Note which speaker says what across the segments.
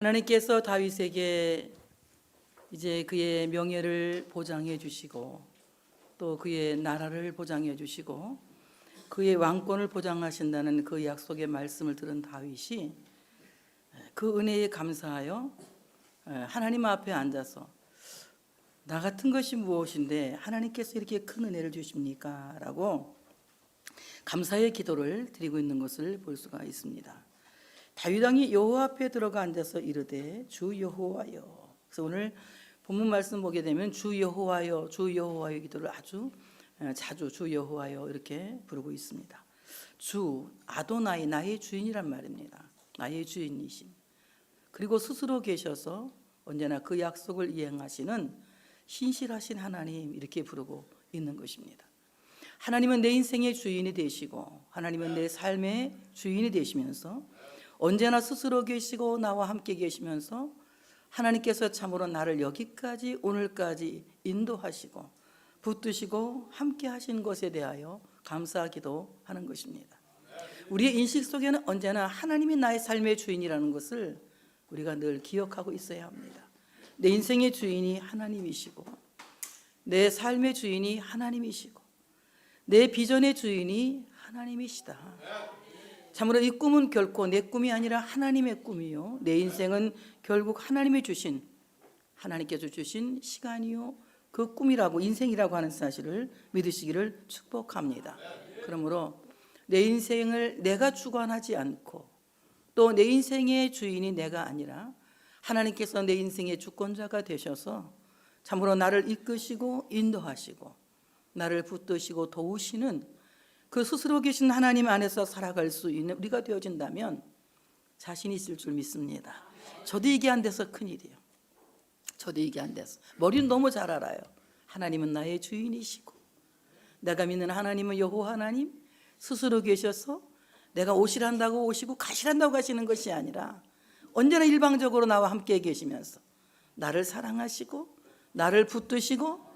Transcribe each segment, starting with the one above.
Speaker 1: 하나님께서 다윗에게 이제 그의 명예를 보장해 주시고 또 그의 나라를 보장해 주시고 그의 왕권을 보장하신다는 그 약속의 말씀을 들은 다윗이 그 은혜에 감사하여 하나님 앞에 앉아서 나 같은 것이 무엇인데 하나님께서 이렇게 큰 은혜를 주십니까? 라고 감사의 기도를 드리고 있는 것을 볼 수가 있습니다. 다윗 왕이 여호와 앞에 들어가 앉아서 이르되 주 여호와여. 그래서 오늘 본문 말씀 보게 되면 주 여호와여, 주 여호와여 기도를 아주 자주 주 여호와여 이렇게 부르고 있습니다. 주 아도나이, 나의 주인이란 말입니다. 나의 주인이심. 그리고 스스로 계셔서 언제나 그 약속을 이행하시는 신실하신 하나님, 이렇게 부르고 있는 것입니다. 하나님은 내 인생의 주인이 되시고 하나님은 내 삶의 주인이 되시면서 언제나 스스로 계시고 나와 함께 계시면서 하나님께서 참으로 나를 여기까지 오늘까지 인도하시고 붙드시고 함께 하신 것에 대하여 감사하기도 하는 것입니다. 우리의 인식 속에는 언제나 하나님이 나의 삶의 주인이라는 것을 우리가 늘 기억하고 있어야 합니다. 내 인생의 주인이 하나님이시고 내 삶의 주인이 하나님이시고 내 비전의 주인이 하나님이시다. 참으로 이 꿈은 결코 내 꿈이 아니라 하나님의 꿈이요, 내 인생은 결국 하나님이 주신, 하나님께서 주신 시간이요 그 꿈이라고, 인생이라고 하는 사실을 믿으시기를 축복합니다. 그러므로 내 인생을 내가 주관하지 않고 또 내 인생의 주인이 내가 아니라 하나님께서 내 인생의 주권자가 되셔서 참으로 나를 이끄시고 인도하시고 나를 붙드시고 도우시는 그 스스로 계신 하나님 안에서 살아갈 수 있는 우리가 되어진다면 자신 있을 줄 믿습니다. 저도 이게 안 돼서 큰일이에요. 저도 이게 안 돼서. 머리는 너무 잘 알아요. 하나님은 나의 주인이시고 내가 믿는 하나님은 여호와 하나님, 스스로 계셔서 내가 오시란다고 오시고 가시란다고 가시는 것이 아니라 언제나 일방적으로 나와 함께 계시면서 나를 사랑하시고 나를 붙드시고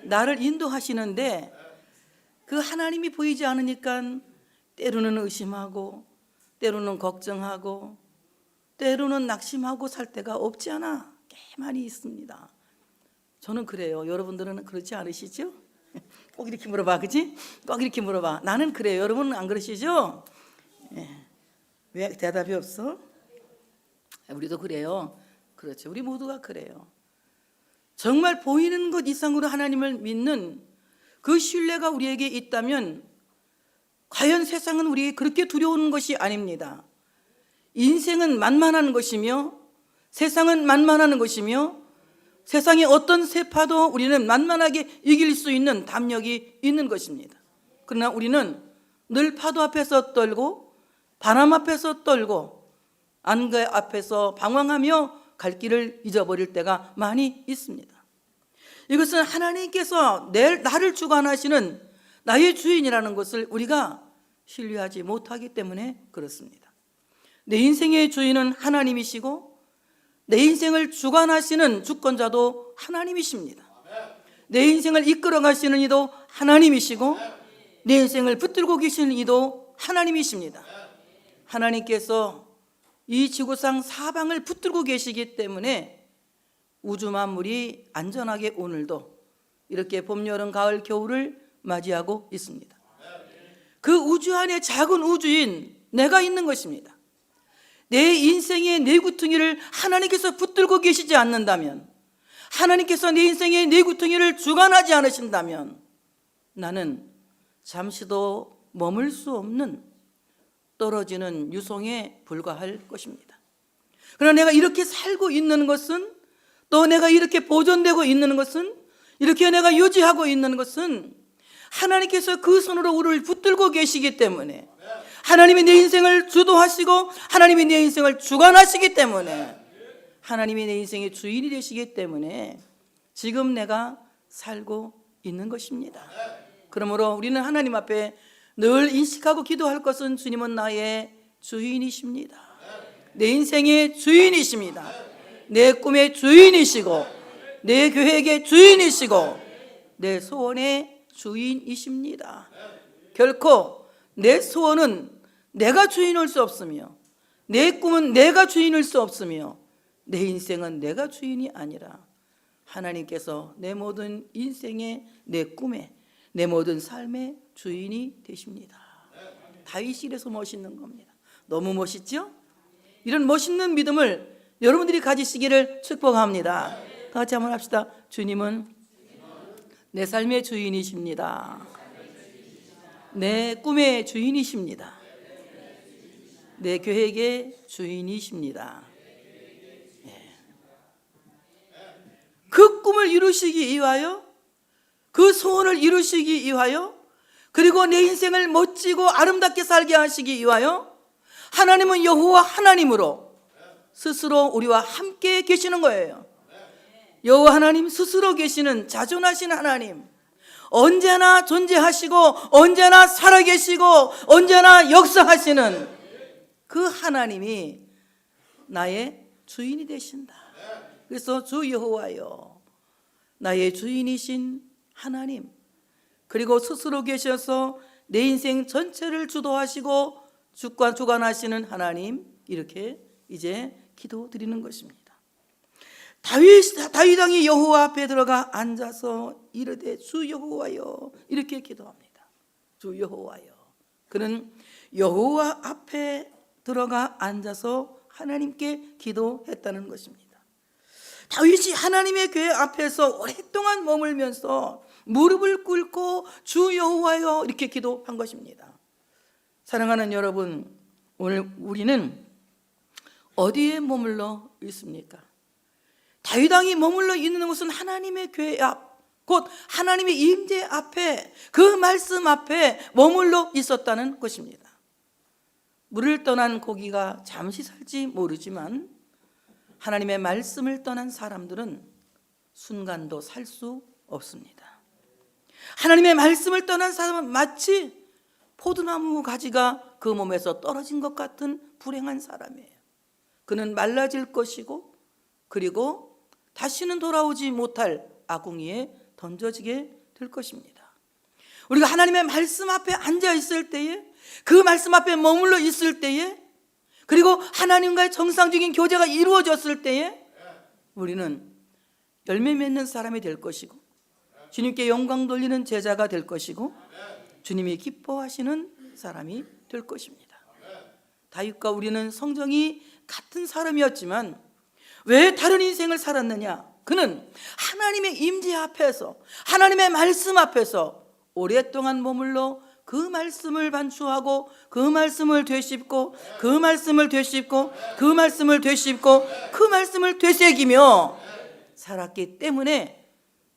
Speaker 1: 나를 인도하시는데 그 하나님이 보이지 않으니까 때로는 의심하고 때로는 걱정하고 때로는 낙심하고 살 때가 없지 않아 꽤 많이 있습니다. 저는 그래요. 여러분들은 그렇지 않으시죠? 꼭 이렇게 물어봐, 그치? 꼭 이렇게 물어봐. 나는 그래요. 여러분은 안 그러시죠? 왜 대답이 없어? 우리도 그래요. 그렇죠. 우리 모두가 그래요. 정말 보이는 것 이상으로 하나님을 믿는 그 신뢰가 우리에게 있다면 과연 세상은 우리에게 그렇게 두려운 것이 아닙니다. 인생은 만만한 것이며 세상은 만만한 것이며 세상의 어떤 세파도 우리는 만만하게 이길 수 있는 담력이 있는 것입니다. 그러나 우리는 늘 파도 앞에서 떨고 바람 앞에서 떨고 안개 앞에서 방황하며 갈 길을 잊어버릴 때가 많이 있습니다. 이것은 하나님께서 나를 주관하시는 나의 주인이라는 것을 우리가 신뢰하지 못하기 때문에 그렇습니다. 내 인생의 주인은 하나님이시고 내 인생을 주관하시는 주권자도 하나님이십니다. 내 인생을 이끌어 가시는 이도 하나님이시고 내 인생을 붙들고 계시는 이도 하나님이십니다. 하나님께서 이 지구상 사방을 붙들고 계시기 때문에 우주 만물이 안전하게 오늘도 이렇게 봄, 여름, 가을, 겨울을 맞이하고 있습니다. 그 우주 안에 작은 우주인 내가 있는 것입니다. 내 인생의 내구퉁이를 하나님께서 붙들고 계시지 않는다면, 하나님께서 내 인생의 내구퉁이를 주관하지 않으신다면 나는 잠시도 머물 수 없는 떨어지는 유성에 불과할 것입니다. 그러나 내가 이렇게 살고 있는 것은, 또 내가 이렇게 보존되고 있는 것은, 이렇게 내가 유지하고 있는 것은 하나님께서 그 손으로 우리를 붙들고 계시기 때문에, 하나님이 내 인생을 주도하시고 하나님이 내 인생을 주관하시기 때문에, 하나님이 내 인생의 주인이 되시기 때문에 지금 내가 살고 있는 것입니다. 그러므로 우리는 하나님 앞에 늘 인식하고 기도할 것은 주님은 나의 주인이십니다. 내 인생의 주인이십니다. 내 꿈의 주인이시고 내 계획의 주인이시고 내 소원의 주인이십니다. 결코 내 소원은 내가 주인일 수 없으며 내 꿈은 내가 주인일 수 없으며 내 인생은 내가 주인이 아니라 하나님께서 내 모든 인생의, 내 꿈의, 내 모든 삶의 주인이 되십니다. 다윗이 이래서 멋있는 겁니다. 너무 멋있죠? 이런 멋있는 믿음을 여러분들이 가지시기를 축복합니다. 다 같이 한번 합시다. 주님은 내 삶의 주인이십니다. 내 꿈의 주인이십니다. 내 계획의 주인이십니다. 그 꿈을 이루시기 위하여, 그 소원을 이루시기 위하여, 그리고 내 인생을 멋지고 아름답게 살게 하시기 위하여 하나님은 여호와 하나님으로 스스로 우리와 함께 계시는 거예요. 여호와 하나님 스스로 계시는 자존하신 하나님, 언제나 존재하시고 언제나 살아계시고 언제나 역사하시는 그 하나님이 나의 주인이 되신다. 그래서 주 여호와여, 나의 주인이신 하나님, 그리고 스스로 계셔서 내 인생 전체를 주도하시고 주관하시는 하나님, 이렇게 이제 기도드리는 것입니다. 다윗 왕이 여호와 앞에 들어가 앉아서 이르되 주 여호와여, 이렇게 기도합니다. 주 여호와여. 그는 여호와 앞에 들어가 앉아서 하나님께 기도했다는 것입니다. 다윗이 하나님의 궤 앞에서 오랫동안 머물면서 무릎을 꿇고 주 여호와여 이렇게 기도한 것입니다. 사랑하는 여러분, 오늘 우리는 어디에 머물러 있습니까? 다윗 왕이 머물러 있는 곳은 하나님의 궤 앞, 곧 하나님의 임재 앞에, 그 말씀 앞에 머물러 있었다는 것입니다. 물을 떠난 고기가 잠시 살지 모르지만 하나님의 말씀을 떠난 사람들은 순간도 살 수 없습니다. 하나님의 말씀을 떠난 사람은 마치 포도나무 가지가 그 몸에서 떨어진 것 같은 불행한 사람이에요. 그는 말라질 것이고, 그리고 다시는 돌아오지 못할 아궁이에 던져지게 될 것입니다. 우리가 하나님의 말씀 앞에 앉아 있을 때에, 그 말씀 앞에 머물러 있을 때에, 그리고 하나님과의 정상적인 교제가 이루어졌을 때에 우리는 열매 맺는 사람이 될 것이고, 주님께 영광 돌리는 제자가 될 것이고, 주님이 기뻐하시는 사람이 될 것입니다. 다윗과 우리는 성정이 같은 사람이었지만 왜 다른 인생을 살았느냐? 그는 하나님의 임재 앞에서, 하나님의 말씀 앞에서 오랫동안 머물러 그 말씀을 반추하고, 그 말씀을 되씹고, 그 말씀을 되씹고, 그 말씀을 되씹고, 그 말씀을 되새기며 살았기 때문에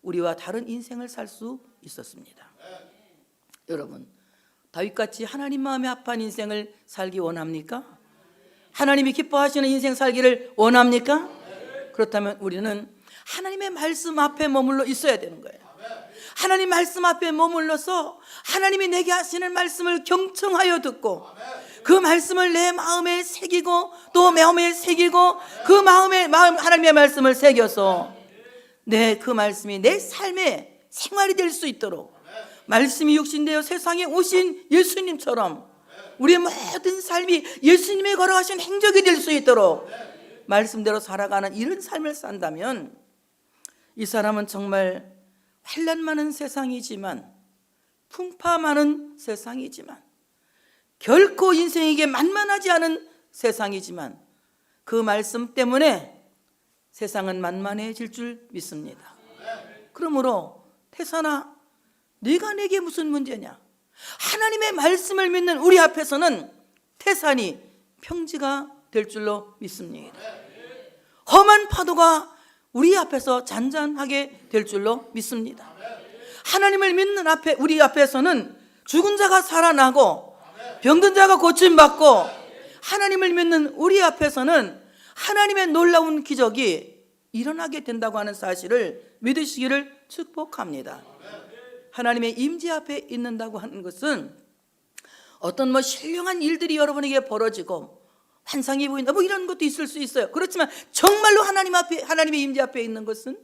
Speaker 1: 우리와 다른 인생을 살 수 있었습니다. 여러분, 다윗같이 하나님 마음에 합한 인생을 살기 원합니까? 하나님이 기뻐하시는 인생 살기를 원합니까? 그렇다면 우리는 하나님의 말씀 앞에 머물러 있어야 되는 거예요. 하나님 말씀 앞에 머물러서 하나님이 내게 하시는 말씀을 경청하여 듣고, 그 말씀을 내 마음에 새기고, 또 마음에 새기고, 그 마음에 하나님의 말씀을 새겨서 그 말씀이 내 삶의 생활이 될 수 있도록, 말씀이 육신되어 세상에 오신 예수님처럼 우리의 모든 삶이 예수님의 걸어가신 행적이 될 수 있도록 말씀대로 살아가는 이런 삶을 산다면 이 사람은 정말 환난 많은 세상이지만, 풍파 많은 세상이지만, 결코 인생에게 만만하지 않은 세상이지만 그 말씀 때문에 세상은 만만해질 줄 믿습니다. 그러므로 태산아, 네가 내게 무슨 문제냐? 하나님의 말씀을 믿는 우리 앞에서는 태산이 평지가 될 줄로 믿습니다. 험한 파도가 우리 앞에서 잔잔하게 될 줄로 믿습니다. 하나님을 믿는 우리 앞에서는 죽은 자가 살아나고 병든 자가 고침받고, 하나님을 믿는 우리 앞에서는 하나님의 놀라운 기적이 일어나게 된다고 하는 사실을 믿으시기를 축복합니다. 하나님의 임재 앞에 있는다고 하는 것은 어떤 신령한 일들이 여러분에게 벌어지고 환상이 보인다, 이런 것도 있을 수 있어요. 그렇지만 정말로 하나님의 임재 앞에 있는 것은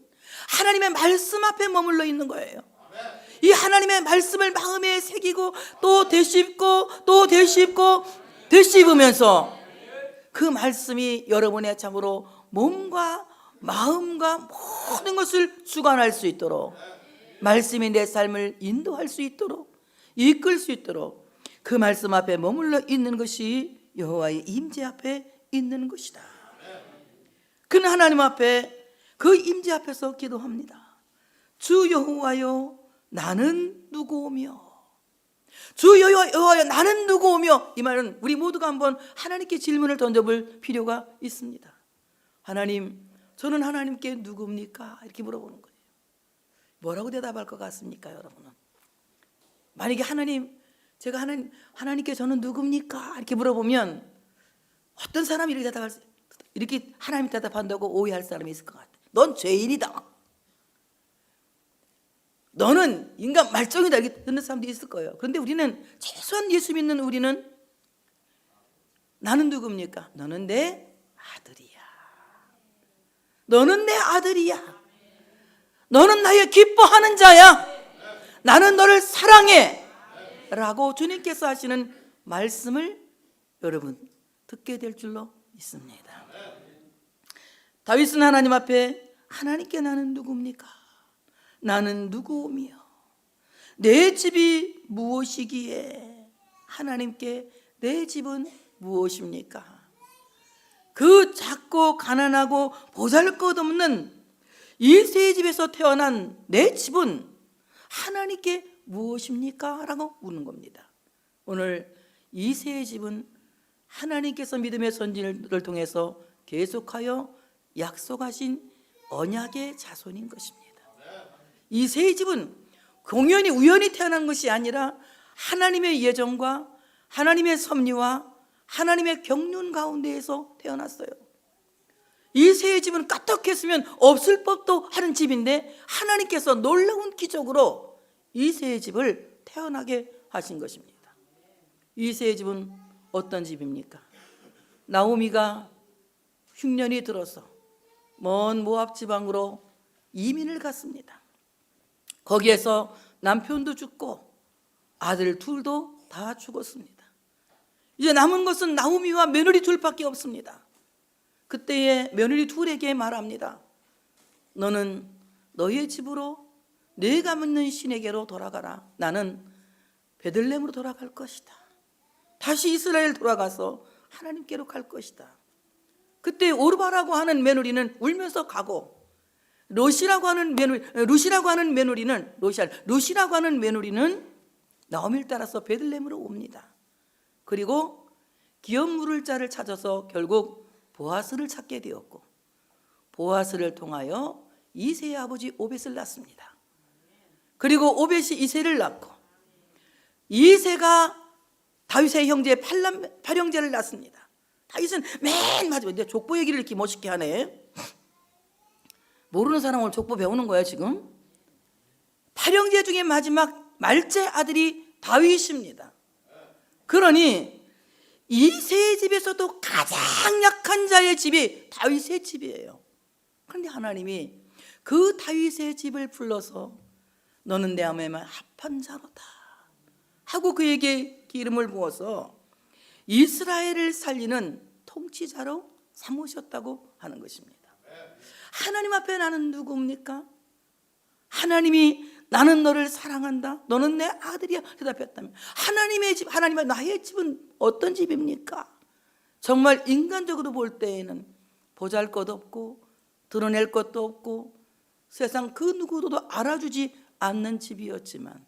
Speaker 1: 하나님의 말씀 앞에 머물러 있는 거예요. 이 하나님의 말씀을 마음에 새기고 또 되씹고 또 되씹고 되씹으면서 그 말씀이 여러분의 참으로 몸과 마음과 모든 것을 주관할 수 있도록, 말씀이 내 삶을 인도할 수 있도록, 이끌 수 있도록 그 말씀 앞에 머물러 있는 것이 여호와의 임재 앞에 있는 것이다. 그는 하나님 앞에, 그 임재 앞에서 기도합니다. 주 여호와여, 나는 누구오며? 주 여호와여, 나는 누구오며? 이 말은 우리 모두가 한번 하나님께 질문을 던져볼 필요가 있습니다. 하나님, 저는 하나님께 누굽니까? 이렇게 물어보는 거예요. 뭐라고 대답할 것 같습니까, 여러분은? 만약에 제가 하나님께 저는 누굽니까? 이렇게 물어보면 어떤 사람이 이렇게 대답할 수, 이렇게 하나님 대답한다고 오해할 사람이 있을 것 같아요. 넌 죄인이다. 너는 인간 말종이다. 이렇게 듣는 사람도 있을 거예요. 그런데 우리는, 최소한 예수 믿는 우리는, 나는 누굽니까? 너는 내 아들이야. 너는 내 아들이야. 너는 나의 기뻐하는 자야. 나는 너를 사랑해. 라고 주님께서 하시는 말씀을 여러분 듣게 될 줄로 믿습니다. 다윗은 하나님 앞에, 하나님께 나는 누굽니까? 나는 누구오며 내 집이 무엇이기에? 하나님께 내 집은 무엇입니까? 그 작고 가난하고 보잘것없는 이새의 집에서 태어난 내 집은 하나님께 무엇입니까? 라고 묻는 겁니다. 오늘 이새의 집은 하나님께서 믿음의 선진을 통해서 계속하여 약속하신 언약의 자손인 것입니다. 이새의 집은 공연히 우연히 태어난 것이 아니라 하나님의 예정과 하나님의 섭리와 하나님의 경륜 가운데에서 태어났어요. 이새의 집은 까딱했으면 없을 법도 하는 집인데 하나님께서 놀라운 기적으로 이새의 집을 태어나게 하신 것입니다. 이새의 집은 어떤 집입니까? 나오미가 흉년이 들어서 먼 모압 지방으로 이민을 갔습니다. 거기에서 남편도 죽고 아들 둘도 다 죽었습니다. 이제 남은 것은 나오미와 며느리 둘밖에 없습니다. 그때에 며느리 둘에게 말합니다. 너는 너의 집으로 내가 믿는 신에게로 돌아가라. 나는 베들레헴으로 돌아갈 것이다. 다시 이스라엘 돌아가서 하나님께로 갈 것이다. 그때 오르바라고 하는 며느리는 울면서 가고, 루시라고 하는 며느리는 나오미를 따라서 베들레헴으로 옵니다. 그리고 기업 물을 자를 찾아서 결국 보아스를 찾게 되었고, 보아스를 통하여 이새의 아버지 오벳을 낳습니다. 그리고 오벳이 이새를 낳고, 이새가 다윗의 형제 팔형제를 낳습니다. 다윗은 맨 마지막에, 족보 얘기를 이렇게 멋있게 하네. 모르는 사람은 족보 배우는 거야 지금. 팔형제 중에 마지막 말째 아들이 다윗입니다. 그러니 이새의 집에서도 가장 약한 자의 집이 다윗의 집이에요. 그런데 하나님이 그 다윗의 집을 불러서 너는 내 마음에만 합한 자로다 하고 그에게 기름을 부어서 이스라엘을 살리는 통치자로 삼으셨다고 하는 것입니다. 하나님 앞에 나는 누구입니까? 하나님이 나는 너를 사랑한다, 너는 내 아들이야 대답했다면, 하나님의 집, 하나님의 나의 집은 어떤 집입니까? 정말 인간적으로 볼 때에는 보잘것없고 드러낼 것도 없고 세상 그 누구도 알아주지 않는 집이었지만,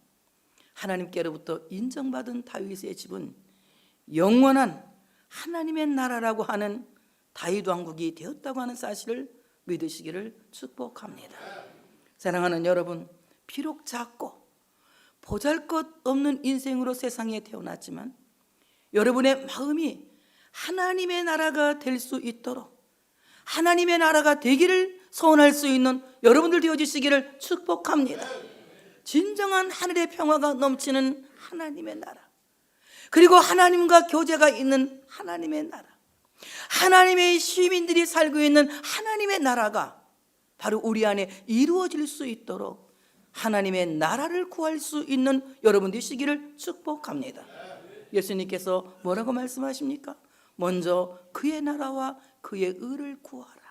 Speaker 1: 하나님께로부터 인정받은 다윗의 집은 영원한 하나님의 나라라고 하는 다윗 왕국이 되었다고 하는 사실을 믿으시기를 축복합니다. 사랑하는 여러분, 비록 작고 보잘것없는 인생으로 세상에 태어났지만 여러분의 마음이 하나님의 나라가 될 수 있도록, 하나님의 나라가 되기를 소원할 수 있는 여러분들 되어주시기를 축복합니다. 진정한 하늘의 평화가 넘치는 하나님의 나라, 그리고 하나님과 교제가 있는 하나님의 나라, 하나님의 시민들이 살고 있는 하나님의 나라가 바로 우리 안에 이루어질 수 있도록 하나님의 나라를 구할 수 있는 여러분 되시기를 축복합니다. 예수님께서 뭐라고 말씀하십니까? 먼저 그의 나라와 그의 의를 구하라.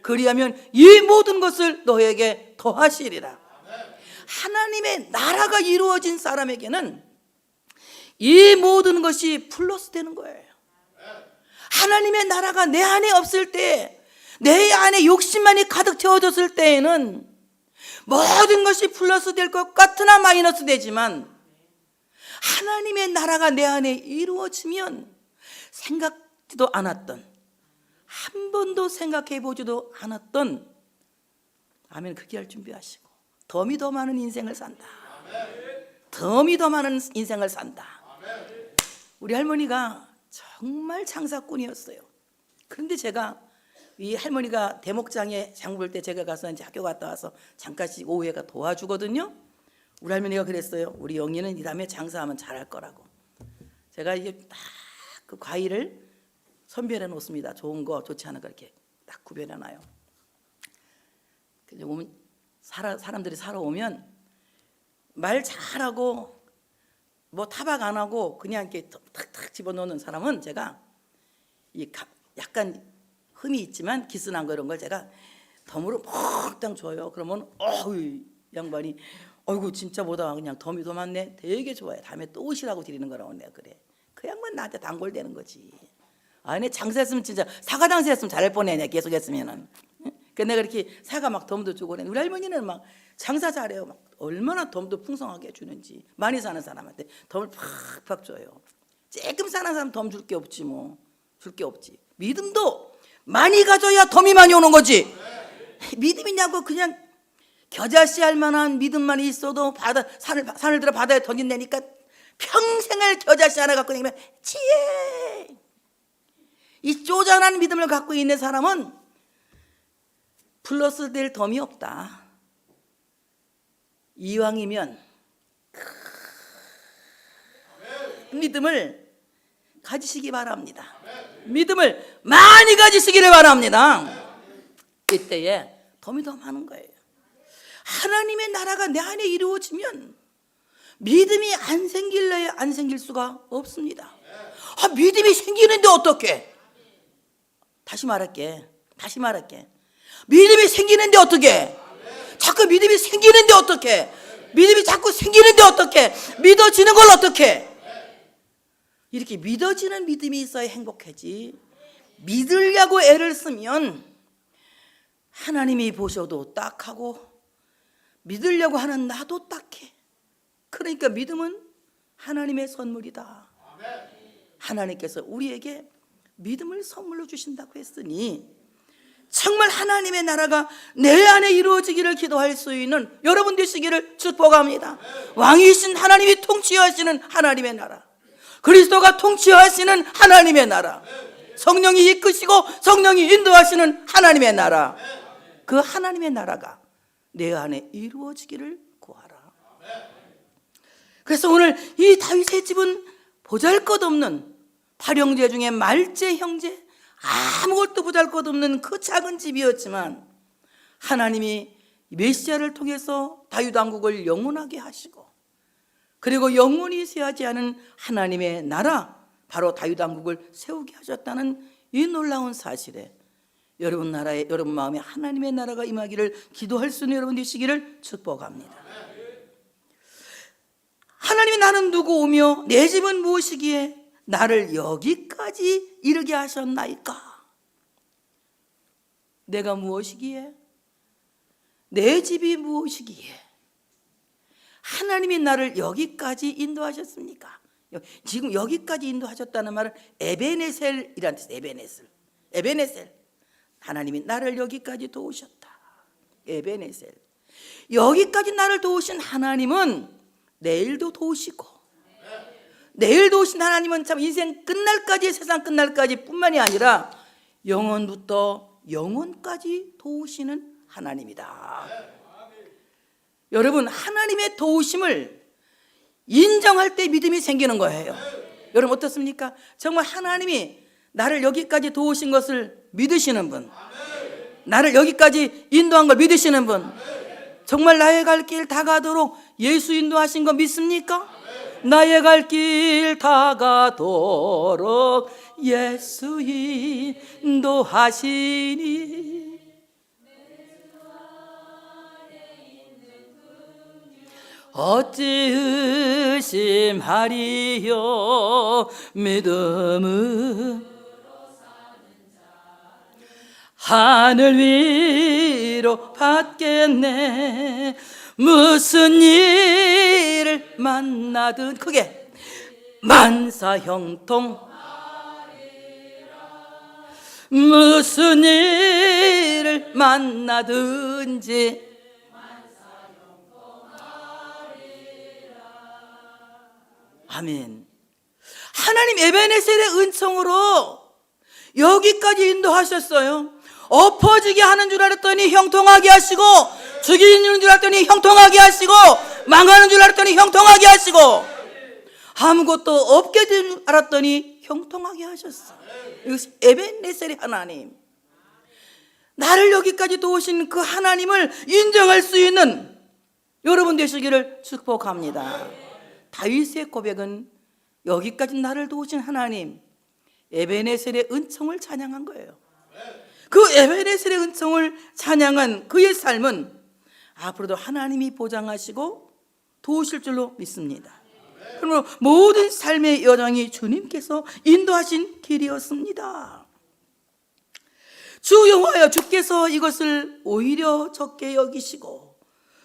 Speaker 1: 그리하면 이 모든 것을 너에게 더하시리라. 하나님의 나라가 이루어진 사람에게는 이 모든 것이 플러스 되는 거예요. 하나님의 나라가 내 안에 없을 때, 내 안에 욕심만이 가득 채워졌을 때에는 모든 것이 플러스 될 것 같으나 마이너스 되지만, 하나님의 나라가 내 안에 이루어지면 생각지도 않았던, 한 번도 생각해 보지도 않았던, 아멘, 그렇게 할 준비하시고 덤이 더 많은 인생을 산다. 덤이 더 많은 인생을 산다. 우리 할머니가 정말 장사꾼이었어요. 그런데 제가 이 할머니가 대목장에 장 볼 때 제가 가서 이제 학교 갔다 와서 잠깐씩 오후에가 도와주거든요. 우리 할머니가 그랬어요. 우리 영희는 이 다음에 장사하면 잘할 거라고. 제가 이게 딱 그 과일을 선별해 놓습니다. 좋은 거, 좋지 않은 거 이렇게 딱 구별해 놔요. 그래서 오면 사람들이 사러 오면 말 잘하고 뭐 타박 안 하고 그냥 이렇게 탁탁 집어넣는 사람은 제가 약간 흠이 있지만 기스난 거 이런 걸 제가 덤으로 몽땅 줘요. 그러면 양반이 어이구 진짜 보다 그냥 덤이 더 많네. 되게 좋아해. 다음에 또 오시라고 드리는 거라고 내가 그래. 그 양반 나한테 단골되는 거지. 내 장사했으면 진짜 사과 장사했으면 잘할 뻔해. 내가 계속 했으면은. 그 내가 이렇게 사과 막 덤도 주고 그래. 우리 할머니는 막 장사 잘해요. 막 얼마나 덤도 풍성하게 주는지. 많이 사는 사람한테 덤을 팍팍 줘요. 조금 사는 사람 덤 줄 게 없지 뭐. 줄 게 없지. 믿음도 많이 가져야 덤이 많이 오는 거지. 믿음이냐고 그냥 겨자씨 할 만한 믿음만 있어도 산을 들어 바다에 던진다니까 평생을 겨자씨 하나 갖고 다니면 지혜. 이 쪼잔한 믿음을 갖고 있는 사람은 플러스 될 덤이 없다. 이왕이면 믿음을 가지시기 바랍니다. 믿음을 많이 가지시기를 바랍니다. 이때에 덤이 더 많은 거예요. 하나님의 나라가 내 안에 이루어지면 믿음이 안 생길래 안 생길 수가 없습니다. 믿음이 생기는데 어떻게? 다시 말할게. 믿음이 생기는데 어떻게? 자꾸 믿음이 생기는데 어떻게? 믿음이 자꾸 생기는데 어떻게? 믿어지는 걸 어떻게? 이렇게 믿어지는 믿음이 있어야 행복하지. 믿으려고 애를 쓰면 하나님이 보셔도 딱하고 믿으려고 하는 나도 딱해. 그러니까 믿음은 하나님의 선물이다. 하나님께서 우리에게 믿음을 선물로 주신다고 했으니 정말 하나님의 나라가 내 안에 이루어지기를 기도할 수 있는 여러분 되시기를 축복합니다. 왕이신 하나님이 통치하시는 하나님의 나라, 그리스도가 통치하시는 하나님의 나라, 성령이 이끄시고 성령이 인도하시는 하나님의 나라, 그 하나님의 나라가 내 안에 이루어지기를 구하라. 그래서 오늘 이 다윗의 집은 보잘것없는 팔형제 중에 말제 형제, 아무것도 보잘것없는 그 작은 집이었지만 하나님이 메시아를 통해서 다윗 왕국을 영원하게 하시고 그리고 영원히 쇠하지 않은 하나님의 나라, 바로 다윗 왕국을 세우게 하셨다는 이 놀라운 사실에 여러분 나라에, 여러분 마음에 하나님의 나라가 임하기를 기도할 수 있는 여러분 되시기를 축복합니다. 하나님이 나는 누구오며 내 집은 무엇이기에 나를 여기까지 이르게 하셨나이까? 내가 무엇이기에? 내 집이 무엇이기에 하나님이 나를 여기까지 인도하셨습니까? 지금 여기까지 인도하셨다는 말은 에베네셀이라는 뜻이에요. 에베네셀. 하나님이 나를 여기까지 도우셨다. 에베네셀. 여기까지 나를 도우신 하나님은 내일도 도우시고, 내일 도우신 하나님은 참 인생 끝날까지, 세상 끝날까지 뿐만이 아니라 영원부터 영원까지 도우시는 하나님이다. 여러분, 하나님의 도우심을 인정할 때 믿음이 생기는 거예요. 여러분 어떻습니까? 정말 하나님이 나를 여기까지 도우신 것을 믿으시는 분, 나를 여기까지 인도한 걸 믿으시는 분, 정말 나의 갈 길 다 가도록 예수 인도하신 거 믿습니까? 나의 갈 길 다 가도록 예수 인도하시니 어찌 의심하리요 믿음은 하늘 위로 받겠네. 무슨 일을 만나든 크게 만사형통, 무슨 일을 만나든지 아멘. 하나님 에베네셀의 은총으로 여기까지 인도하셨어요. 엎어지게 하는 줄 알았더니 형통하게 하시고, 죽이는 줄 알았더니 형통하게 하시고, 망하는 줄 알았더니 형통하게 하시고, 아무것도 없게 된 줄 알았더니 형통하게 하셨어. 이것이 에베네셀의 하나님. 나를 여기까지 도우신 그 하나님을 인정할 수 있는 여러분 되시기를 축복합니다. 다윗의 고백은 여기까지 나를 도우신 하나님, 에베네셀의 은총을 찬양한 거예요. 그 에베네셀의 은총을 찬양한 그의 삶은 앞으로도 하나님이 보장하시고 도우실 줄로 믿습니다. 그러므로 모든 삶의 여정이 주님께서 인도하신 길이었습니다. 주 여호와여, 주께서 이것을 오히려 적게 여기시고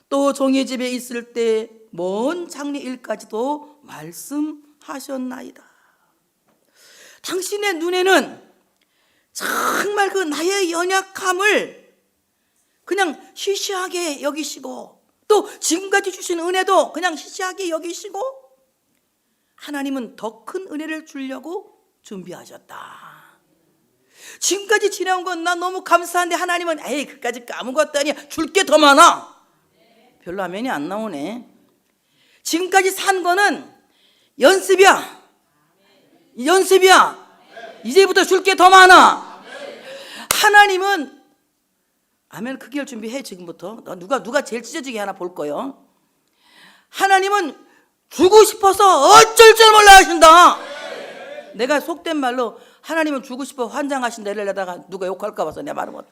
Speaker 1: 또 종의 집에 있을 때 먼 장래 일까지도 말씀하셨나이다. 당신의 눈에는 정말 그 나의 연약함을 그냥 시시하게 여기시고, 또 지금까지 주신 은혜도 그냥 시시하게 여기시고, 하나님은 더 큰 은혜를 주려고 준비하셨다. 지금까지 지나온 건 나 너무 감사한데 하나님은 에이 그까짓 거 아무것도 아니야, 줄 게 더 많아. 별로 화면이 안 나오네. 지금까지 산 거는 연습이야. 이제부터 줄 게 더 많아. 하나님은 아멘. 크게 할 준비해. 지금부터 누가 제일 찢어지게 하나 볼 거요. 하나님은 주고 싶어서 어쩔 줄 몰라 하신다. 내가 속된 말로 하나님은 주고 싶어 환장하신다 이러려다가 누가 욕할까 봐서 내 말을 못.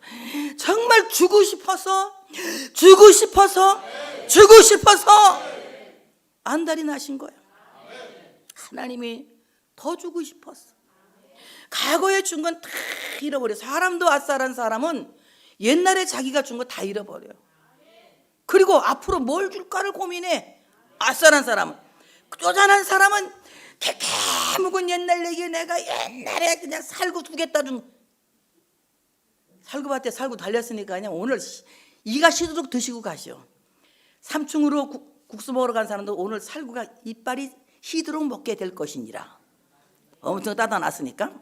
Speaker 1: 정말 주고 싶어서 안달이 나신 거예요. 하나님이 더 주고 싶었어. 과거에 준 건 다 잃어버려. 사람도 아싸란 사람은 옛날에 자기가 준 거 다 잃어버려요. 그리고 앞으로 뭘 줄까를 고민해. 아싸란 사람은. 쪼잔한 사람은 개개 묵은 옛날 얘기, 내가 옛날에 그냥 살구 두겠다 준 살구밭에 살구 달렸으니까 그냥 오늘 이가 시도록 드시고 가시오. 3층으로 국수 먹으러 간 사람도 오늘 살구가 이빨이 시도록 먹게 될 것이니라. 엄청 따다 놨으니까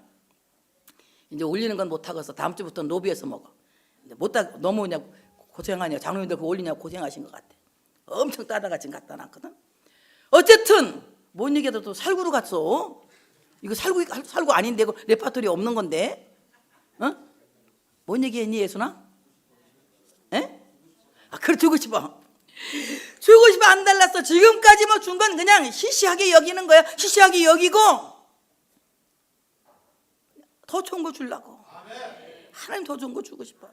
Speaker 1: 이제 올리는 건 못하고서 다음 주부터 노비에서 먹어. 못다 너무 그냥 고생하냐, 장로님들 그거 올리냐고 고생하신 것 같아. 엄청 따다가 지금 갖다 놨거든. 어쨌든 뭔 얘기해도 또 살구로 갔어. 이거 살구 아닌데, 이거 레파토리 없는 건데. 어? 뭔 얘기했니 예수나? 에? 아, 그래 주고 싶어 안 달랐어. 지금까지 뭐 준 건 그냥 시시하게 여기는 거야. 시시하게 여기고 더 좋은 거 주려고. 하나님 더 좋은 거 주고 싶어.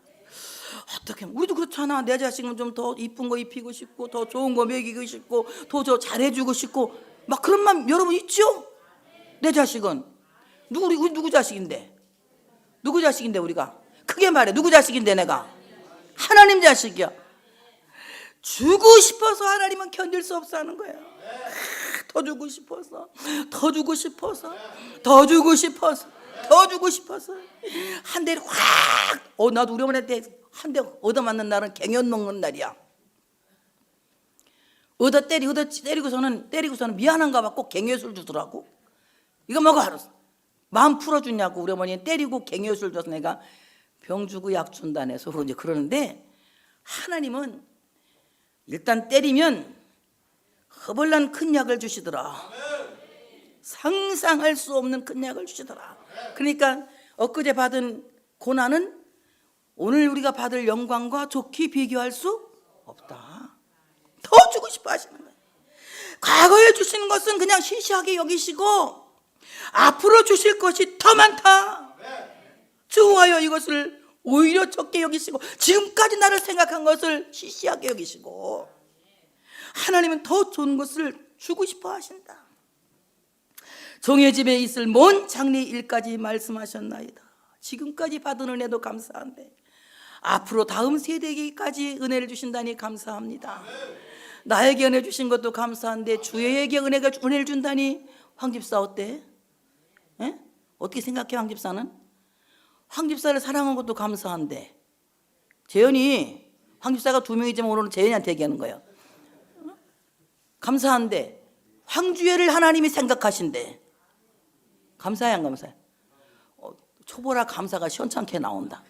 Speaker 1: 어떻게 우리도 그렇잖아. 내 자식은 좀 더 이쁜 거 입히고 싶고, 더 좋은 거 먹이고 싶고, 더 잘해주고 싶고, 막 그런 마음 여러분 있죠? 내 자식은 우리 누구 자식인데? 누구 자식인데 우리가? 크게 말해. 누구 자식인데 내가? 하나님 자식이야. 주고 싶어서 하나님은 견딜 수 없어 하는 거예요. 더 주고 싶어서 한 대를 확. 나도 우리 어머니 때 한 대 얻어맞는 날은 갱연 먹는 날이야. 때리고서는 미안한가 봐 꼭 갱여술 주더라고. 이거 먹어 알았어. 마음 풀어주냐고 우리 어머니는 때리고 갱여술 줘서 내가 병 주고 약 준다네 서로 이제 그러는데, 하나님은 일단 때리면 허벌난 큰 약을 주시더라. 상상할 수 없는 큰 약을 주시더라. 그러니까 엊그제 받은 고난은 오늘 우리가 받을 영광과 좋게 비교할 수 없다. 더 주고 싶어 하시는 거예요. 과거에 주신 것은 그냥 시시하게 여기시고 앞으로 주실 것이 더 많다. 주하여 이것을 오히려 적게 여기시고 지금까지 나를 생각한 것을 시시하게 여기시고 하나님은 더 좋은 것을 주고 싶어 하신다. 종의 집에 있을 먼 장래 일까지 말씀하셨나이다. 지금까지 받은 은혜도 감사한데 앞으로 다음 세대에게까지 은혜를 주신다니 감사합니다. 나에게 은혜 주신 것도 감사한데 주에게 은혜를 준다니. 황 집사 어때? 에? 어떻게 생각해? 황 집사는? 황 집사를 사랑한 것도 감사한데 재현이, 황 집사가 2명이지만 오늘은 재현이한테 얘기하는 거예요. 감사한데 황주애를 하나님이 생각하신대. 감사해 안 감사해? 초보라 감사가 시원찮게 나온다.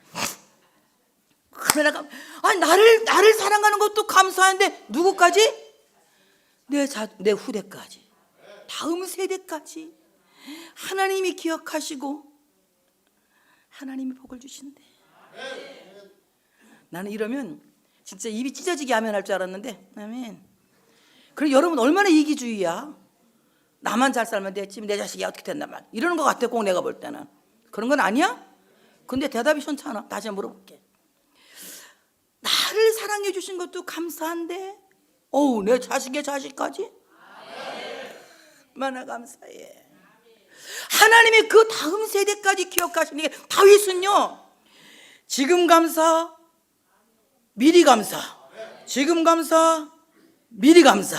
Speaker 1: 아니 나를 사랑하는 것도 감사한데 누구까지? 내 후대까지, 다음 세대까지 하나님이 기억하시고 하나님이 복을 주신대. 나는 이러면 진짜 입이 찢어지게 하면 할 줄 알았는데, 아멘. 그럼 여러분 얼마나 이기주의야. 나만 잘 살면 됐지 내 자식이 어떻게 된다 말 이러는 것 같아. 꼭 내가 볼 때는 그런 건 아니야. 근데 대답이 시원찮아. 다시 한번 물어볼게. 나를 사랑해 주신 것도 감사한데 내 자식의 자식까지 얼마나 감사해. 하나님이 그 다음 세대까지 기억하시는 게, 다윗은요 지금 감사 미리 감사, 지금 감사 미리 감사,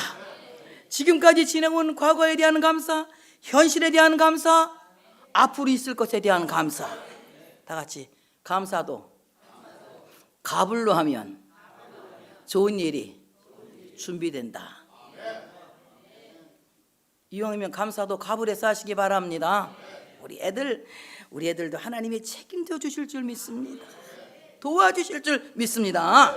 Speaker 1: 지금까지 지내온 과거에 대한 감사, 현실에 대한 감사, 앞으로 있을 것에 대한 감사. 다 같이 감사도 가불로 하면 좋은 일이 준비된다. 이왕이면 감사도 가불해서 하시기 바랍니다. 우리 애들도 하나님이 책임져 주실 줄 믿습니다. 도와주실 줄 믿습니다.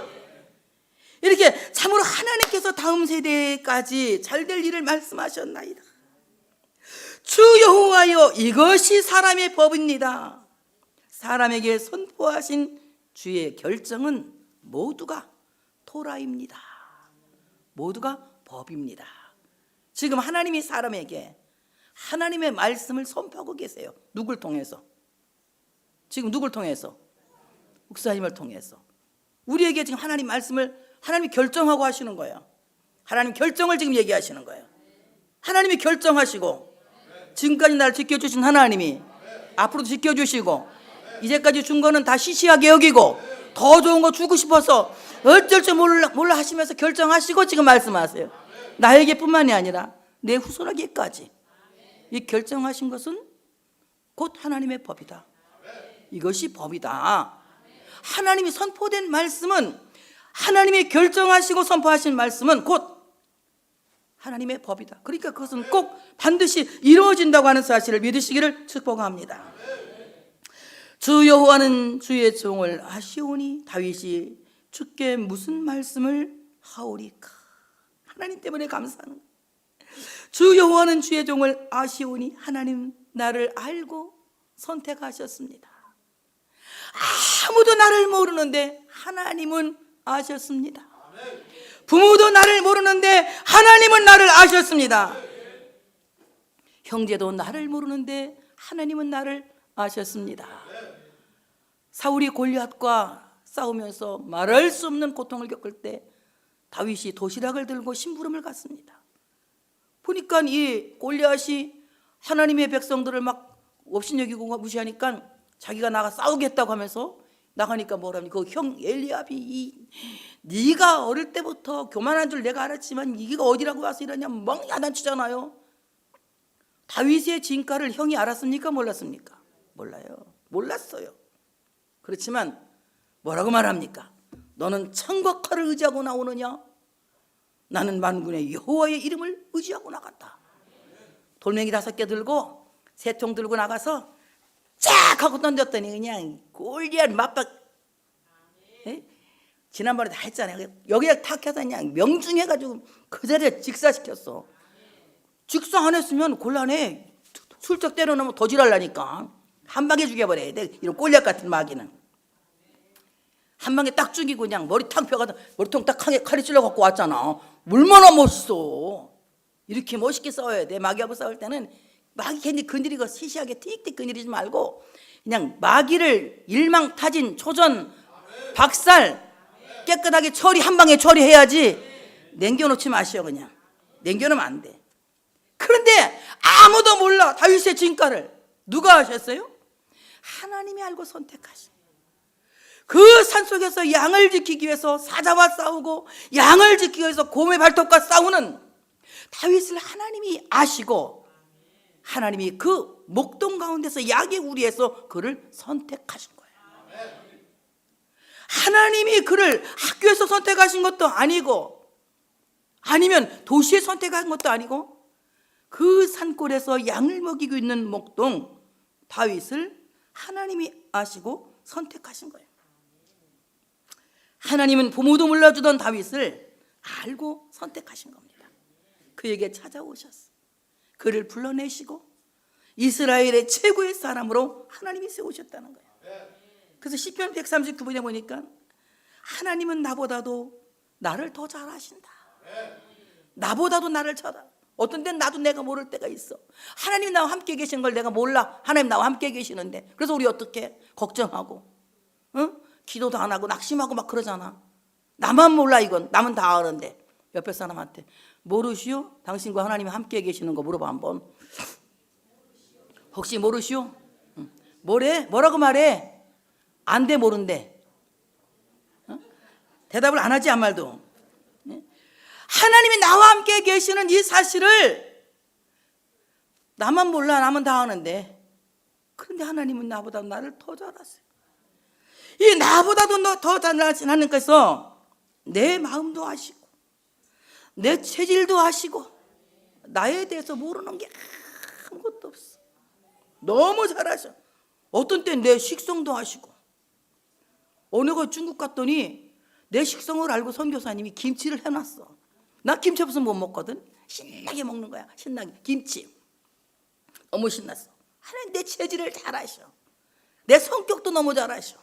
Speaker 1: 이렇게 참으로 하나님께서 다음 세대까지 잘 될 일을 말씀하셨나이다. 주 여호와여, 이것이 사람의 법입니다. 사람에게 선포하신 주의 결정은 모두가 토라입니다. 모두가 법입니다. 지금 하나님이 사람에게 하나님의 말씀을 선포하고 계세요. 누굴 통해서? 지금 누굴 통해서? 목사님을 통해서. 우리에게 지금 하나님 말씀을 하나님이 결정하고 하시는 거예요. 하나님 결정을 지금 얘기하시는 거예요. 하나님이 결정하시고 지금까지 나를 지켜주신 하나님이 앞으로도 지켜주시고 이제까지 준 거는 다 시시하게 여기고 더 좋은 거 주고 싶어서 어쩔 줄 몰라 하시면서 결정하시고 지금 말씀하세요. 나에게 뿐만이 아니라 내 후손에게까지 이 결정하신 것은 곧 하나님의 법이다. 이것이 법이다. 하나님이 선포된 말씀은, 하나님이 결정하시고 선포하신 말씀은 곧 하나님의 법이다. 그러니까 그것은 꼭 반드시 이루어진다고 하는 사실을 믿으시기를 축복합니다. 주 여호와는 주의 종을 아시오니 다윗이 주께 무슨 말씀을 하오리까. 하나님 때문에 감사하는 거예요. 주 여호와는 주의 종을 아시오니 하나님 나를 알고 선택하셨습니다. 아무도 나를 모르는데 하나님은 아셨습니다. 부모도 나를 모르는데 하나님은 나를 아셨습니다. 형제도 나를 모르는데 하나님은 나를 아셨습니다. 사울이 골리앗과 싸우면서 말할 수 없는 고통을 겪을 때 다윗이 도시락을 들고 심부름을 갔습니다. 보니까 이 골리앗이 하나님의 백성들을 막 업신여기고 무시하니까 자기가 나가 싸우겠다고 하면서 나가니까 뭐라니, 그 형 엘리압이 네가 어릴 때부터 교만한 줄 내가 알았지만 이게 어디라고 와서 이러냐 막 야단치잖아요. 다윗의 진가를 형이 알았습니까? 몰랐습니까? 몰라요. 몰랐어요. 그렇지만 뭐라고 말합니까? 너는 창과 칼을 의지하고 나오느냐? 나는 만군의 여호와의 이름을 의지하고 나간다. 돌멩이 5개 들고 3통 들고 나가서 쫙 하고 던졌더니 그냥 골리앗 맞박. 지난번에 다 했잖아요. 여기에 탁 해서 그냥 명중해가지고 그 자리에 직사시켰어. 직사 안 했으면 곤란해. 슬쩍 때려놓으면 도질하려니까 한 방에 죽여버려야 돼. 이런 골리앗 같은 마귀는 한 방에 딱 죽이고 그냥 머리 탁 펴가지고 머리통 딱 칼이 찔러갖고 왔잖아. 얼마나 멋있어. 이렇게 멋있게 싸워야 돼. 마귀하고 싸울 때는 마귀 괜히 건드리고 시시하게 틱틱 건드리지 말고 그냥 마귀를 일망타진, 초전, 박살 깨끗하게 처리, 한 방에 처리해야지. 남겨놓지 마시오. 그냥 남겨놓으면 안 돼. 그런데 아무도 몰라. 다윗의 진가를 누가 아셨어요? 하나님이 알고 선택하신. 그 산속에서 양을 지키기 위해서 사자와 싸우고 양을 지키기 위해서 곰의 발톱과 싸우는 다윗을 하나님이 아시고 하나님이 그 목동 가운데서 약의 우리에서 그를 선택하신 거예요. 하나님이 그를 학교에서 선택하신 것도 아니고 아니면 도시에 선택한 것도 아니고 그 산골에서 양을 먹이고 있는 목동 다윗을 하나님이 아시고 선택하신 거예요. 하나님은 부모도 몰라주던 다윗을 알고 선택하신 겁니다. 그에게 찾아오셨어. 그를 불러내시고 이스라엘의 최고의 사람으로 하나님이 세우셨다는 거예요. 그래서 시편 139편에 보니까 하나님은 나보다도 나를 더 잘 아신다. 나보다도 나를 잘 알아. 어떤 때는 나도 내가 모를 때가 있어. 하나님이 나와 함께 계시는 걸 내가 몰라. 하나님 나와 함께 계시는데. 그래서 우리 어떻게 걱정하고 기도도 안 하고 낙심하고 막 그러잖아. 나만 몰라. 이건 남은 다 아는데. 옆에 사람한테 모르시오? 당신과 하나님이 함께 계시는 거 물어봐 한번. 혹시 모르시오? 뭐래? 뭐라고 말해? 안 돼. 모른대. 대답을 안 하지. 한 말도. 하나님이 나와 함께 계시는 이 사실을 나만 몰라. 남은 다 아는데. 그런데 하나님은 나보다 나를 더 잘 아세요. 이 나보다도 더 잘 아신 하나님께서 내 마음도 아시고 내 체질도 아시고 나에 대해서 모르는 게 아무것도 없어. 너무 잘 아셔. 어떤 때는 내 식성도 아시고. 어느 거 중국 갔더니 내 식성을 알고 선교사님이 김치를 해놨어. 나 김치 없으면 못 먹거든. 신나게 먹는 거야. 신나게 김치. 너무 신났어. 하나님 내 체질을 잘 아셔. 내 성격도 너무 잘 아셔.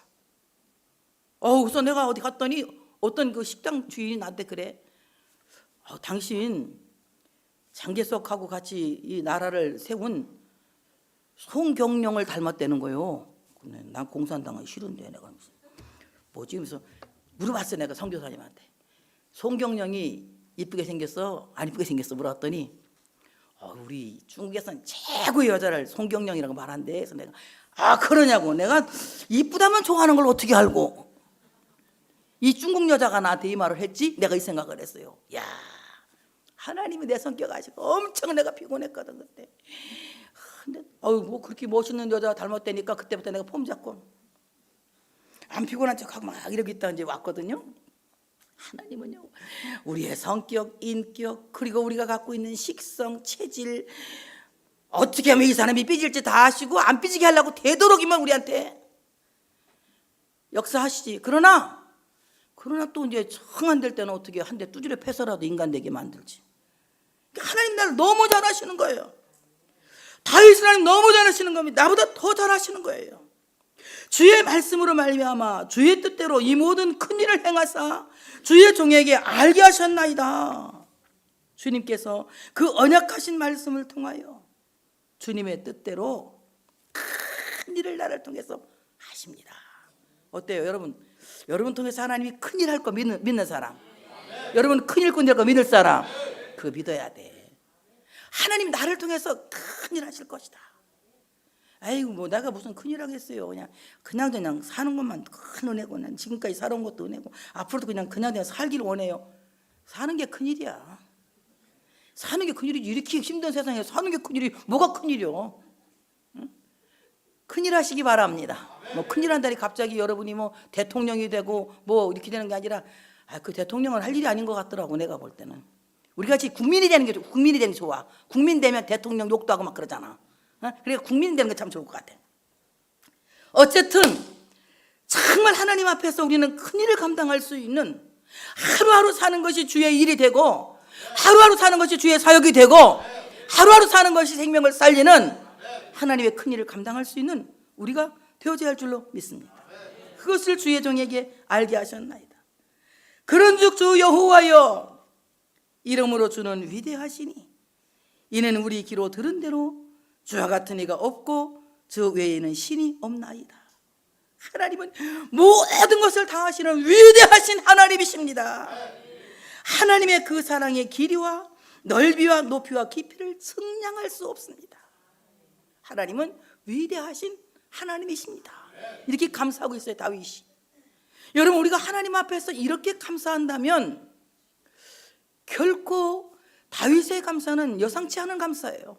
Speaker 1: 그래서 내가 어디 갔더니 어떤 그 식당 주인이 나한테 그래. 당신 장개석하고 같이 이 나라를 세운 송경령을 닮았다는 거예요. 근데 난 공산당은 싫은데 내가 뭐지? 그래서 물어봤어. 내가 선교사님한테. 송경령이 이쁘게 생겼어? 안 이쁘게 생겼어? 물어봤더니 우리 중국에서는 최고의 여자를 송경령이라고 말한대. 그래서 내가 그러냐고. 내가 이쁘다면 좋아하는 걸 어떻게 알고 이 중국 여자가 나한테 이 말을 했지? 내가 이 생각을 했어요. 야, 하나님이 내 성격 아시고 엄청 내가 피곤했거든 그때. 근데 뭐 그렇게 멋있는 여자 닮았다니까 그때부터 내가 폼 잡고 안 피곤한 척하고 막 이러고 있다 이제 왔거든요. 하나님은요, 우리의 성격, 인격, 그리고 우리가 갖고 있는 식성, 체질, 어떻게 하면 이 사람이 삐질지 다 아시고 안 삐지게 하려고 되도록이면 우리한테 역사하시지. 그러나 또 이제 정 안 될 때는 어떻게 한 대 두드려 패서라도 인간 되게 만들지. 하나님 나를 너무 잘하시는 거예요. 다윗을 하나님 너무 잘하시는 겁니다. 나보다 더 잘하시는 거예요. 주의 말씀으로 말미암아 주의 뜻대로 이 모든 큰 일을 행하사 주의 종에게 알게 하셨나이다. 주님께서 그 언약하신 말씀을 통하여 주님의 뜻대로 큰 일을 나를 통해서 하십니다. 어때요 여러분? 여러분 통해서 하나님이 큰 일 할 거 믿는 사람, 여러분 큰 일 할 거 믿을 사람, 그거 믿어야 돼. 하나님 나를 통해서 큰 일 하실 것이다. 아이고 뭐 내가 무슨 큰일 하겠어요. 그냥 사는 것만 큰 은혜고 난 지금까지 살아온 것도 은혜고 앞으로도 그냥 살기를 원해요. 사는 게 큰일이야. 사는 게 큰일이지. 이렇게 힘든 세상에 사는 게 큰일이 뭐가 큰일이요? 응? 큰일 하시기 바랍니다. 뭐 큰일 한다니 갑자기 여러분이 뭐 대통령이 되고 뭐 이렇게 되는 게 아니라 그 대통령은 할 일이 아닌 것 같더라고. 내가 볼 때는 우리 같이 국민이 되는 게 좋아. 국민 되면 대통령 욕도 하고 막 그러잖아. 그러니까 국민이 되는 게 참 좋을 것 같아. 어쨌든 정말 하나님 앞에서 우리는 큰일을 감당할 수 있는 하루하루 사는 것이 주의 일이 되고 하루하루 사는 것이 주의 사역이 되고 하루하루 사는 것이 생명을 살리는 하나님의 큰일을 감당할 수 있는 우리가 되어져야 할 줄로 믿습니다. 그것을 주의 종에게 알게 하셨나이다. 그런즉 주 여호와여 이름으로 주는 위대하시니 이는 우리 귀로 들은 대로 주와 같은 이가 없고 저 외에는 신이 없나이다. 하나님은 모든 것을 다 하시는 위대하신 하나님이십니다. 하나님의 그 사랑의 길이와 넓이와 높이와 깊이를 측량할 수 없습니다. 하나님은 위대하신 하나님이십니다. 이렇게 감사하고 있어요, 다윗이. 여러분, 우리가 하나님 앞에서 이렇게 감사한다면 결코 다윗의 감사는 여상치 않은 감사예요.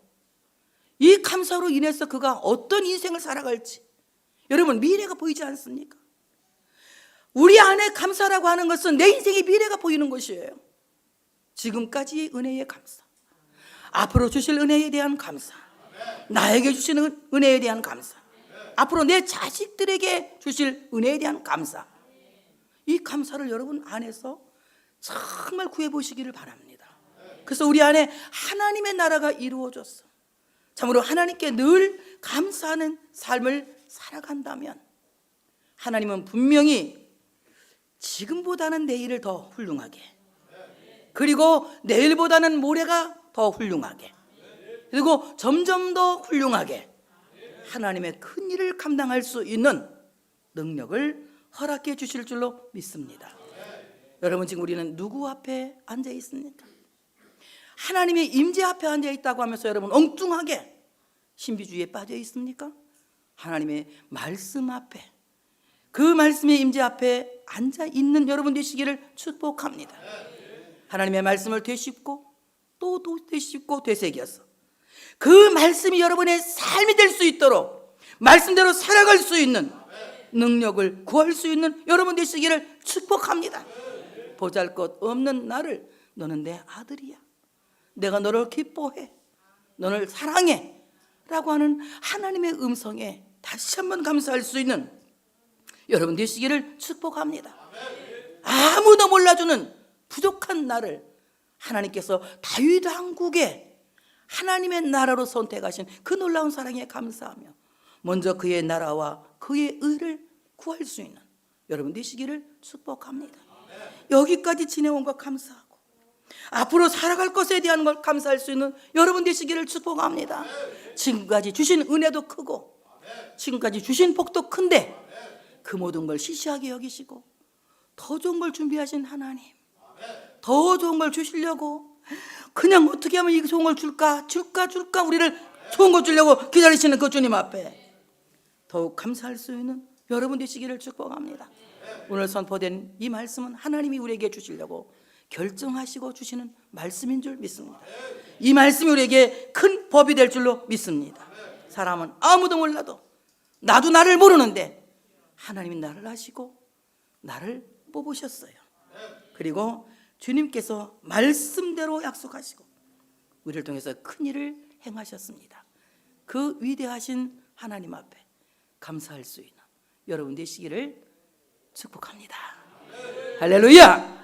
Speaker 1: 이 감사로 인해서 그가 어떤 인생을 살아갈지 여러분 미래가 보이지 않습니까? 우리 안에 감사라고 하는 것은 내 인생의 미래가 보이는 것이에요. 지금까지의 은혜의 감사, 앞으로 주실 은혜에 대한 감사, 나에게 주시는 은혜에 대한 감사, 앞으로 내 자식들에게 주실 은혜에 대한 감사, 이 감사를 여러분 안에서 정말 구해보시기를 바랍니다. 그래서 우리 안에 하나님의 나라가 이루어졌어. 참으로 하나님께 늘 감사하는 삶을 살아간다면 하나님은 분명히 지금보다는 내일을 더 훌륭하게, 그리고 내일보다는 모레가 더 훌륭하게, 그리고 점점 더 훌륭하게 하나님의 큰 일을 감당할 수 있는 능력을 허락해 주실 줄로 믿습니다. 여러분, 지금 우리는 누구 앞에 앉아 있습니까? 하나님의 임재 앞에 앉아 있다고 하면서 여러분 엉뚱하게 신비주의에 빠져 있습니까? 하나님의 말씀 앞에, 그 말씀의 임재 앞에 앉아 있는 여러분 되시기를 축복합니다. 하나님의 말씀을 되씹고 또 되씹고 되새겨서 그 말씀이 여러분의 삶이 될 수 있도록 말씀대로 살아갈 수 있는 능력을 구할 수 있는 여러분 되시기를 축복합니다. 보잘것없는 나를 너는 내 아들이야, 내가 너를 기뻐해, 너를 사랑해 라고 하는 하나님의 음성에 다시 한번 감사할 수 있는 여러분 되시기를 축복합니다. 아무도 몰라주는 부족한 나를 하나님께서 다윗 왕국에 하나님의 나라로 선택하신 그 놀라운 사랑에 감사하며 먼저 그의 나라와 그의 의를 구할 수 있는 여러분 되시기를 축복합니다. 여기까지 지내온 것 감사하고 앞으로 살아갈 것에 대한 걸 감사할 수 있는 여러분 되시기를 축복합니다. 지금까지 주신 은혜도 크고 지금까지 주신 복도 큰데 그 모든 걸 시시하게 여기시고 더 좋은 걸 준비하신 하나님, 더 좋은 걸 주시려고 그냥 어떻게 하면 이 좋은 걸 줄까 우리를 좋은 걸 주려고 기다리시는 그 주님 앞에 더욱 감사할 수 있는 여러분 되시기를 축복합니다. 오늘 선포된 이 말씀은 하나님이 우리에게 주시려고 결정하시고 주시는 말씀인 줄 믿습니다. 이 말씀이 우리에게 큰 법이 될 줄로 믿습니다. 사람은 아무도 몰라도 나도 나를 모르는데 하나님이 나를 아시고 나를 뽑으셨어요. 그리고 주님께서 말씀대로 약속하시고 우리를 통해서 큰 일을 행하셨습니다. 그 위대하신 하나님 앞에 감사할 수 있는 여러분 되시기를 축복합니다. 할렐루야.